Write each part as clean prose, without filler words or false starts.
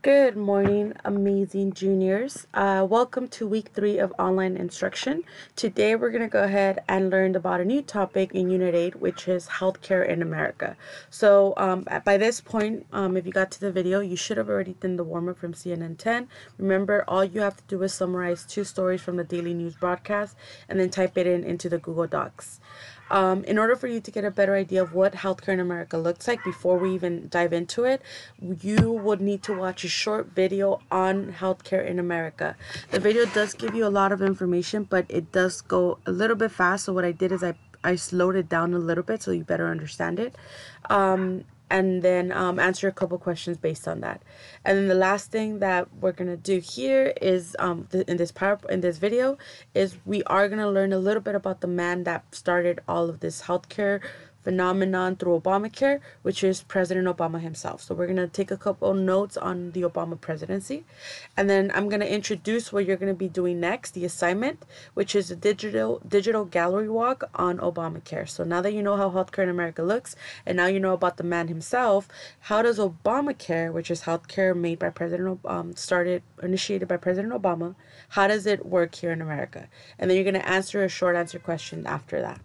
Good morning, amazing juniors. Welcome to week 3 of online instruction. Today we're going to go ahead and learn about a new topic in Unit 8, which is healthcare in America. So by this point, if you got to the video, you should have already done the warm-up from CNN 10. Remember, all you have to do is summarize 2 stories from the daily news broadcast and then type it into the Google Docs. In order for you to get a better idea of what healthcare in America looks like before we even dive into it, you would need to watch a short video on healthcare in America. The video does give you a lot of information, but it does go a little bit fast. So what I did is I slowed it down a little bit so you better understand it. And then answer a couple questions based on that. And then the last thing that we're gonna do here is in this video is we are gonna learn a little bit about the man that started all of this healthcare phenomenon through Obamacare, which is President Obama himself. So we're going to take a couple notes on the Obama presidency, and then I'm going to introduce what you're going to be doing next, the assignment, which is a digital gallery walk on Obamacare. So now that you know how healthcare in America looks, and now you know about the man himself, how does Obamacare, which is healthcare made by initiated by President Obama, how does it work here in America? And then you're going to answer a short answer question after that.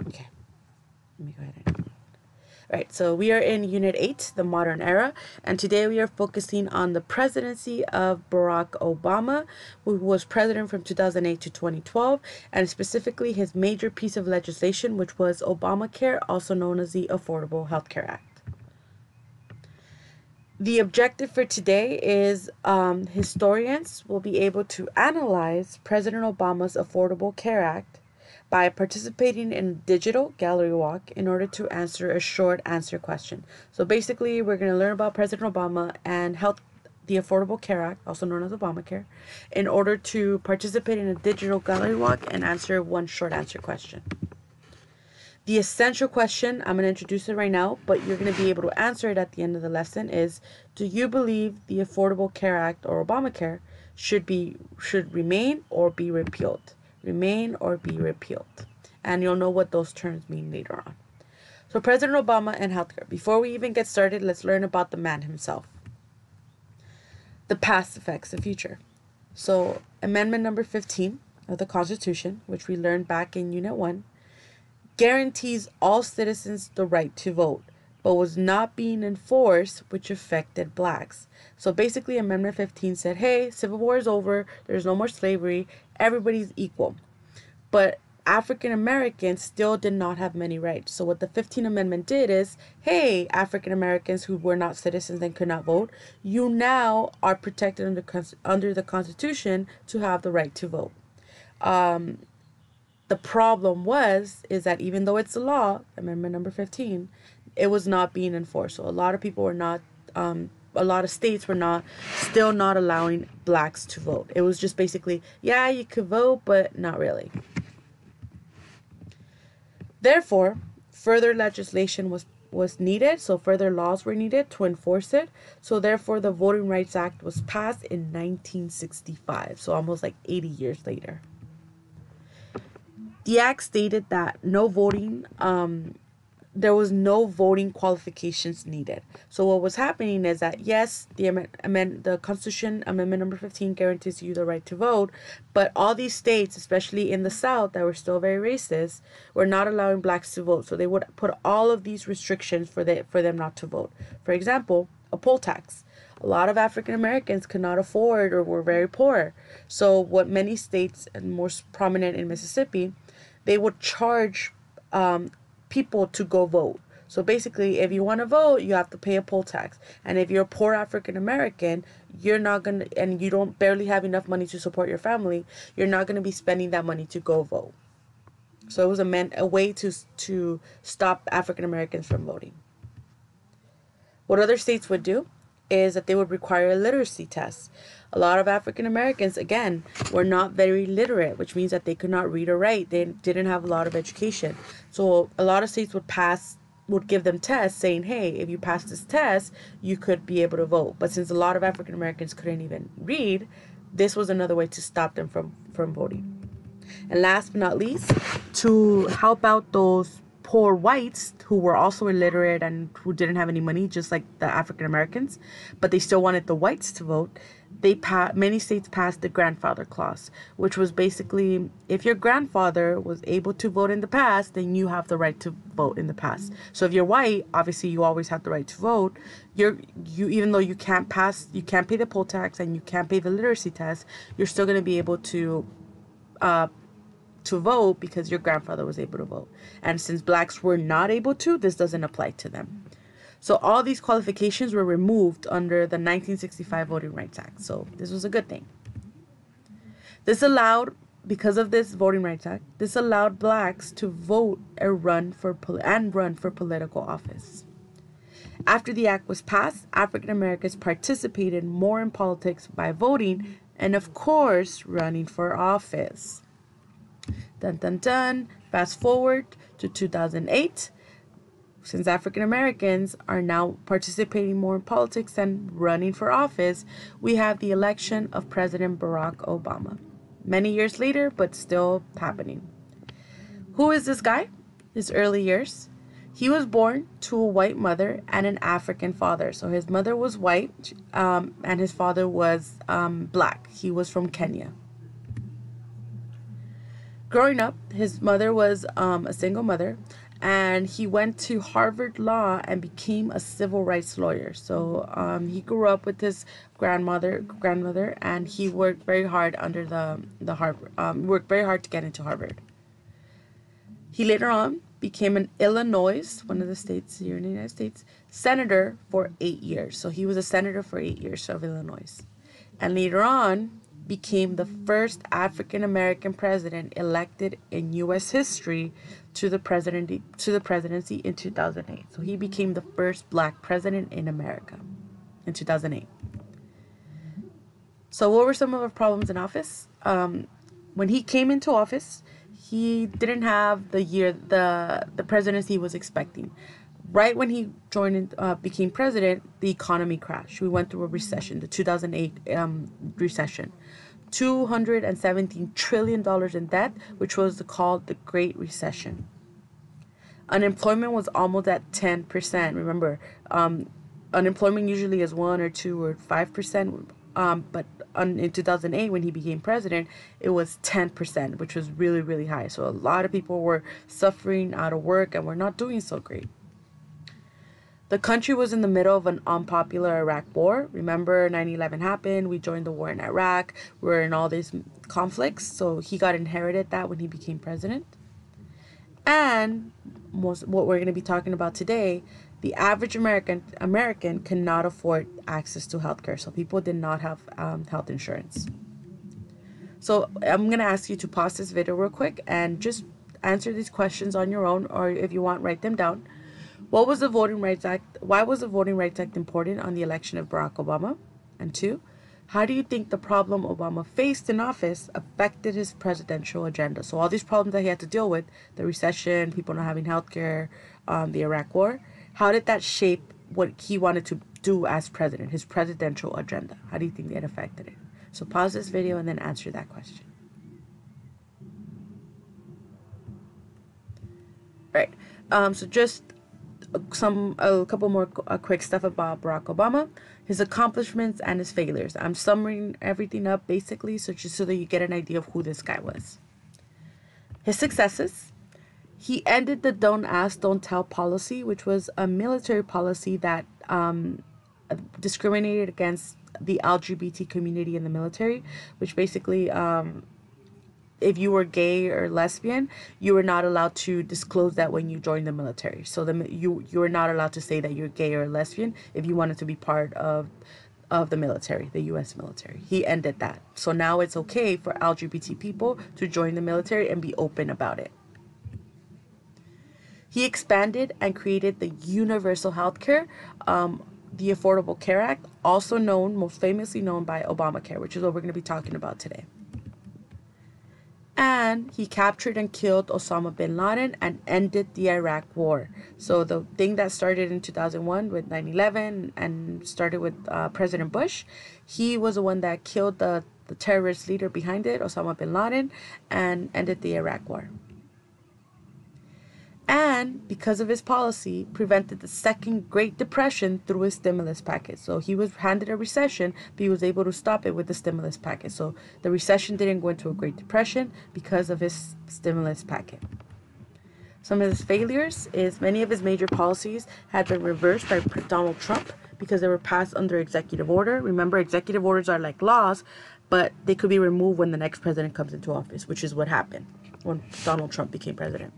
Okay, let me go ahead and... All right, so we are in Unit 8, the modern era, and today we are focusing on the presidency of Barack Obama, who was president from 2008 to 2012, and specifically his major piece of legislation, which was Obamacare, also known as the Affordable Health Care Act. The objective for today is historians will be able to analyze President Obama's Affordable Care Act by participating in a digital gallery walk in order to answer a short answer question. So basically, we're going to learn about President Obama and the Affordable Care Act, also known as Obamacare, in order to participate in a digital gallery walk and answer one short answer question. The essential question, I'm going to introduce it right now, but you're going to be able to answer it at the end of the lesson, is do you believe the Affordable Care Act or Obamacare should remain or be repealed? Remain or be repealed. And you'll know what those terms mean later on. So President Obama and healthcare. Before we even get started, let's learn about the man himself. The past affects the future. So Amendment number 15 of the Constitution, which we learned back in Unit 1, guarantees all citizens the right to vote, but was not being enforced, which affected blacks. So basically, Amendment 15 said, hey, Civil War is over, there's no more slavery, everybody's equal. But African Americans still did not have many rights. So what the 15th Amendment did is, hey, African Americans who were not citizens and could not vote, you now are protected under the Constitution to have the right to vote. The problem is that even though it's a law, Amendment number 15, it was not being enforced. So a lot of people were not, a lot of states were still not allowing blacks to vote. It was just basically, yeah, you could vote, but not really. Therefore, further legislation was needed, so further laws were needed to enforce it. So therefore, the Voting Rights Act was passed in 1965, so almost like 80 years later. The act stated that there was no voting qualifications needed. So what was happening is that, yes, the Constitution Amendment number 15 guarantees you the right to vote, but all these states, especially in the South that were still very racist, were not allowing blacks to vote. So they would put all of these restrictions for them not to vote. For example, a poll tax. A lot of African Americans could not afford or were very poor. So what many states, and most prominent in Mississippi, they would charge people to go vote. So basically, if you want to vote, you have to pay a poll tax. And if you're a poor African American, you're not going to, and you don't barely have enough money to support your family, you're not going to be spending that money to go vote. So it was a way to stop African Americans from voting. What other states would do is that they would require a literacy test. A lot of African Americans, again, were not very literate, which means that they could not read or write. They didn't have a lot of education. So a lot of states would give them tests saying, hey, if you pass this test, you could be able to vote. But since a lot of African Americans couldn't even read, this was another way to stop them from voting. And last but not least, to help out those poor whites who were also illiterate and who didn't have any money, just like the African Americans, but they still wanted the whites to vote. Many states passed the grandfather clause, which was basically, if your grandfather was able to vote in the past, then you have the right to vote in the past. So if you're white, obviously you always have the right to vote. You even though you can't pay the poll tax and you can't pay the literacy test, you're still going to be able to vote because your grandfather was able to vote. And since blacks were not able to, this doesn't apply to them. So all these qualifications were removed under the 1965 Voting Rights Act. So this was a good thing. Because of this Voting Rights Act, this allowed blacks to vote and run for political office. After the act was passed, African Americans participated more in politics by voting and, of course, running for office. Dun dun dun. Fast forward to 2008. Since African Americans are now participating more in politics and running for office, we have the election of President Barack Obama. Many years later, but still happening. Who is this guy? His early years. He was born to a white mother and an African father. So his mother was white and his father was black. He was from Kenya. Growing up, his mother was a single mother, and he went to Harvard Law and became a civil rights lawyer. So he grew up with his grandmother, and he worked very hard under the Harvard. Worked very hard to get into Harvard. He later on became an Illinois, one of the states here in the United States, senator for 8 years. So he was a senator for 8 years of Illinois, and later on became the first African American president elected in U.S. history to the presidency in 2008. So he became the first black president in America in 2008. So what were some of the problems in office? When he came into office, he didn't have the presidency he was expecting. Right when he became president, the economy crashed. We went through a recession, the 2008 recession. $217 trillion in debt, which was called the Great Recession. Unemployment was almost at 10%. Remember, unemployment usually is 1 or 2 or 5%, but in 2008, when he became president, it was 10%, which was really, really high. So a lot of people were suffering out of work and were not doing so great. The country was in the middle of an unpopular Iraq war. Remember, 9/11 happened. We joined the war in Iraq. We were in all these conflicts. So he got inherited that when he became president. And what we're going to be talking about today, the average American cannot afford access to healthcare. So people did not have health insurance. So I'm going to ask you to pause this video real quick and just answer these questions on your own, or if you want, write them down. What was the Voting Rights Act? Why was the Voting Rights Act important on the election of Barack Obama? And 2, how do you think the problem Obama faced in office affected his presidential agenda? So all these problems that he had to deal with, the recession, people not having health care, the Iraq war, how did that shape what he wanted to do as president, his presidential agenda? How do you think that affected it? So pause this video and then answer that question. Right. So just a couple more quick stuff about Barack Obama, his accomplishments and his failures. I'm summarizing everything up basically, so just so that you get an idea of who this guy was. His successes: he ended the Don't Ask, Don't Tell policy, which was a military policy that discriminated against the LGBT community in the military, which basically if you were gay or lesbian, you were not allowed to disclose that when you joined the military. So you were not allowed to say that you're gay or lesbian if you wanted to be part of the military, the U.S. military. He ended that. So now it's okay for LGBT people to join the military and be open about it. He expanded and created the universal health care, the Affordable Care Act, also known, most famously known by Obamacare, which is what we're going to be talking about today. And he captured and killed Osama bin Laden and ended the Iraq war. So the thing that started in 2001 with 9/11 and started with President Bush, he was the one that killed the terrorist leader behind it, Osama bin Laden, and ended the Iraq war. And because of his policy, prevented the second Great Depression through his stimulus package. So he was handed a recession, but he was able to stop it with the stimulus package. So the recession didn't go into a Great Depression because of his stimulus package. Some of his failures is many of his major policies had been reversed by Donald Trump because they were passed under executive order. Remember, executive orders are like laws, but they could be removed when the next president comes into office, which is what happened when Donald Trump became president.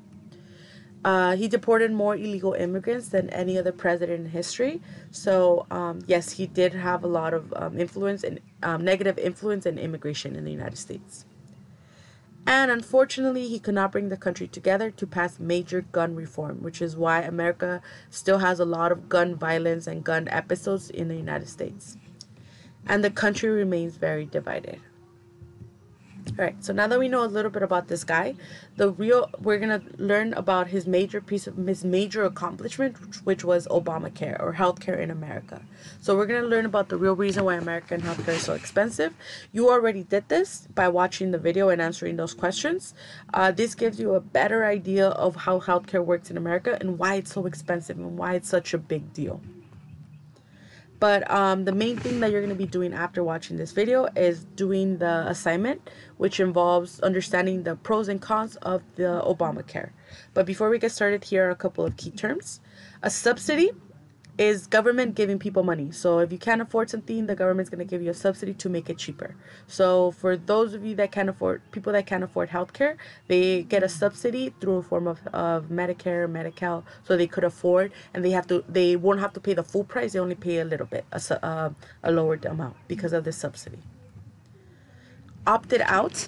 He deported more illegal immigrants than any other president in history. So, yes, he did have a lot of influence and negative influence in immigration in the United States. And unfortunately, he could not bring the country together to pass major gun reform, which is why America still has a lot of gun violence and gun episodes in the United States. And the country remains very divided. All right, so now that we know a little bit about this guy, we're gonna learn about his major accomplishment, which was Obamacare, or healthcare in America. So we're gonna learn about the real reason why American healthcare is so expensive. You already did this by watching the video and answering those questions. This gives you a better idea of how healthcare works in America and why it's so expensive and why it's such a big deal. But the main thing that you're going to be doing after watching this video is doing the assignment, which involves understanding the pros and cons of the Obamacare. But before we get started, here are a couple of key terms. A subsidy is government giving people money. So if you can't afford something, the government's going to give you a subsidy to make it cheaper. So for those of you that can't afford, people that can't afford healthcare, they get a subsidy through a form of Medicare, Medi-Cal, so they could afford, and they won't have to pay the full price. They only pay a little bit, a lower amount because of this subsidy. Opted out,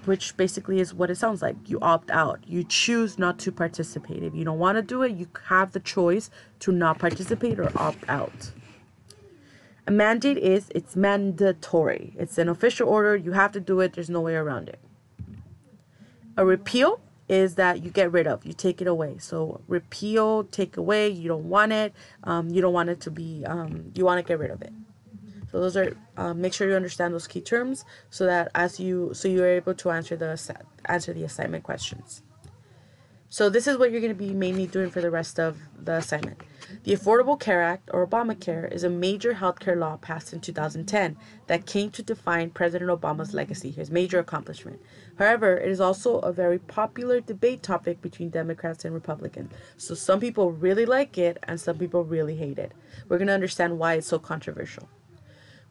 which basically is what it sounds like. You opt out. You choose not to participate. If you don't want to do it, you have the choice to not participate or opt out. A mandate it's mandatory. It's an official order. You have to do it. There's no way around it. A repeal is that you get rid of. You take it away. So repeal, take away. You don't want it. You don't want it to be, you want to get rid of it. So those are, make sure you understand those key terms so that you're able to answer the assignment questions. So this is what you're going to be mainly doing for the rest of the assignment. The Affordable Care Act, or Obamacare, is a major healthcare law passed in 2010 that came to define President Obama's legacy, his major accomplishment. However, it is also a very popular debate topic between Democrats and Republicans. So some people really like it and some people really hate it. We're going to understand why it's so controversial.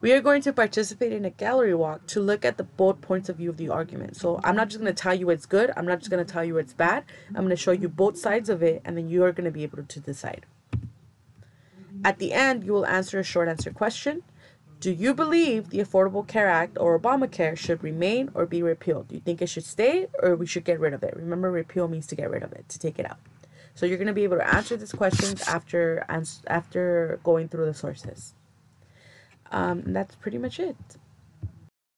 We are going to participate in a gallery walk to look at both points of view of the argument. So I'm not just going to tell you it's good. I'm not just going to tell you it's bad. I'm going to show you both sides of it, and then you are going to be able to decide. At the end, you will answer a short answer question. Do you believe the Affordable Care Act, or Obamacare, should remain or be repealed? Do you think it should stay or we should get rid of it? Remember, repeal means to get rid of it, to take it out. So you're going to be able to answer these questions after going through the sources. And that's pretty much it.